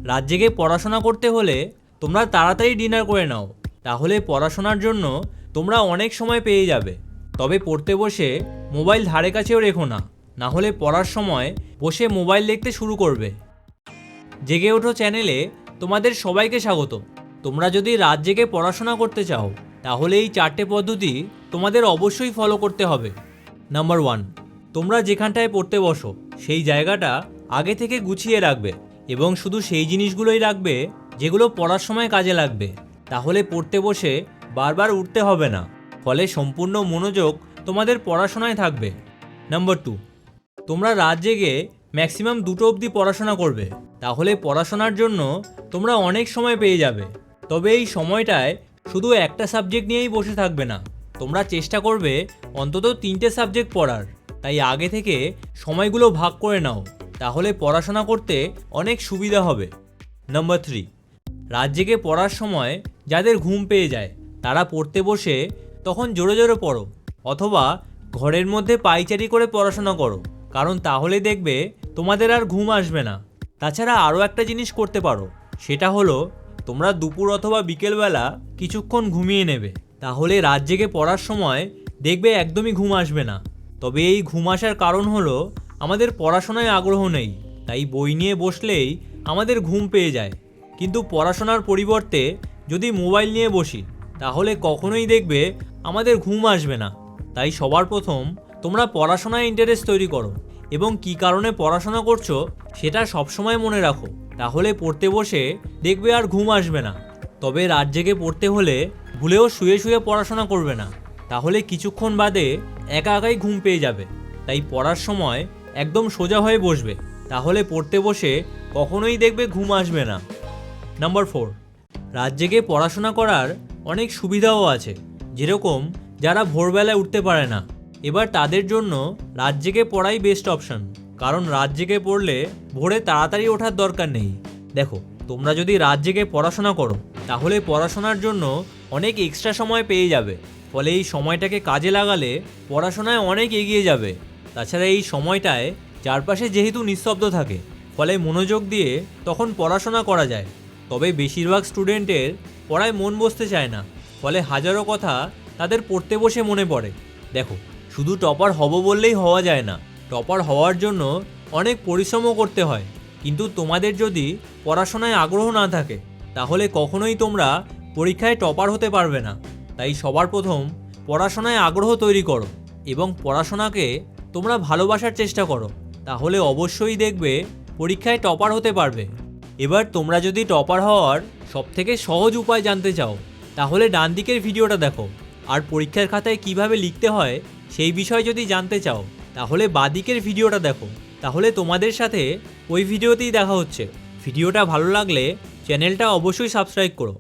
রাত জেগে পড়াশোনা করতে হলে তোমরা তাড়াতাড়ি ডিনার করে নাও, তাহলে পড়াশোনার জন্য তোমরা অনেক সময় পেয়ে যাবে। তবে পড়তে বসে মোবাইল ধারে কাছেও রেখো না, না হলে পড়ার সময় বসে মোবাইল দেখতে শুরু করবে। জেগে ওঠো চ্যানেলে তোমাদের সবাইকে স্বাগত। তোমরা যদি রাত জেগে পড়াশোনা করতে চাও তাহলে এই 4টে পদ্ধতি তোমাদের অবশ্যই ফলো করতে হবে। নাম্বার 1, তোমরা যেখানটায় পড়তে বসো সেই জায়গাটা আগে থেকে গুছিয়ে রাখবে এবং শুধু সেই জিনিসগুলোই রাখবে যেগুলো পড়ার সময় কাজে লাগবে। তাহলে পড়তে বসে বারবার উঠতে হবে না, ফলে সম্পূর্ণ মনোযোগ তোমাদের পড়াশোনায় থাকবে। নাম্বার 2, তোমরা রাত জেগে ম্যাক্সিমাম 2টো অবধি পড়াশোনা করবে, তাহলে পড়াশোনার জন্য তোমরা অনেক সময় পেয়ে যাবে। তবে এই সময়টায় শুধু একটা সাবজেক্ট নিয়েই বসে থাকবে না, তোমরা চেষ্টা করবে অন্তত 3টে সাবজেক্ট পড়ার। তাই আগে থেকে সময়গুলো ভাগ করে নাও, তাহলে পড়াশোনা করতে অনেক সুবিধা হবে। নাম্বার 3, রাত জেগে পড়ার সময় যাদের ঘুম পেয়ে যায় তারা পড়তে বসে তখন জোরে জোরে পড়ো, অথবা ঘরের মধ্যে পায়চারি করে পড়াশোনা করো, কারণ তাহলে দেখবে তোমাদের আর ঘুম আসবে না। তাছাড়া আরও একটা জিনিস করতে পারো, সেটা হলো তোমরা দুপুর অথবা বিকেলবেলা কিছুক্ষণ ঘুমিয়ে নেবে, তাহলে রাত জেগে পড়ার সময় দেখবে একদমই ঘুম আসবে না। তবে এই ঘুম আসার কারণ হলো আমাদের পড়াশোনায় আগ্রহ নেই, তাই বই নিয়ে বসলেই আমাদের ঘুম পেয়ে যায়। কিন্তু পড়াশোনার পরিবর্তে যদি মোবাইল নিয়ে বসি তাহলে কখনোই দেখবে আমাদের ঘুম আসবে না। তাই সবার প্রথম তোমরা পড়াশোনায় ইন্টারেস্ট তৈরি করো এবং কী কারণে পড়াশোনা করছো সেটা সবসময় মনে রাখো, তাহলে পড়তে বসে দেখবে আর ঘুম আসবে না। তবে রাত জেগে পড়তে হলে ভুলেও শুয়ে শুয়ে পড়াশোনা করবে না, তাহলে কিছুক্ষণ বাদে একা একাই ঘুম পেয়ে যাবে। তাই পড়ার সময় একদম সোজা হয়ে বসবে, তাহলে পড়তে বসে কখনোই দেখবে ঘুম আসবে না। নাম্বার 4, রাত জেগে পড়াশোনা করার অনেক সুবিধাও আছে, যেরকম যারা ভোরবেলায় উঠতে পারে না, এবার তাদের জন্য রাত জেগে পড়াই বেস্ট অপশন, কারণ রাত জেগে পড়লে ভোরে তাড়াতাড়ি ওঠার দরকার নেই। দেখো, তোমরা যদি রাত জেগে পড়াশোনা করো তাহলে পড়াশোনার জন্য অনেক এক্সট্রা সময় পেয়ে যাবে, ফলে এই সময়টাকে কাজে লাগালে পড়াশোনায় অনেক এগিয়ে যাবে। তাছাড়া এই সময়টায় চারপাশে যেহেতু নিস্তব্ধ থাকে, ফলে মনোযোগ দিয়ে তখন পড়াশোনা করা যায়। তবে বেশিরভাগ স্টুডেন্টের পড়ায় মন বসতে চায় না, ফলে হাজারো কথা তাদের পড়তে বসে মনে পড়ে। দেখো, শুধু টপার হব বললেই হওয়া যায় না, টপার হওয়ার জন্য অনেক পরিশ্রমও করতে হয়। কিন্তু তোমাদের যদি পড়াশোনায় আগ্রহ না থাকে তাহলে কখনোই তোমরা পরীক্ষায় টপার হতে পারবে না। তাই সবার প্রথম পড়াশোনায় আগ্রহ তৈরি করো এবং পড়াশোনাকে তোমরা ভালোবাসার চেষ্টা করো, তাহলে অবশ্যই দেখবে পরীক্ষায় টপার হতে পারবে। এবার তোমরা যদি টপার হওয়ার সবথেকে সহজ উপায় জানতে চাও তাহলে ডান দিকের ভিডিওটা দেখো, আর পরীক্ষার খাতায় কিভাবে লিখতে হয় সেই বিষয় যদি জানতে চাও তাহলে বাঁদিকের ভিডিওটা দেখো। তাহলে তোমাদের সাথে ওই ভিডিওতেই দেখা হচ্ছে। ভিডিওটা ভালো লাগলে চ্যানেলটা অবশ্যই সাবস্ক্রাইব করো।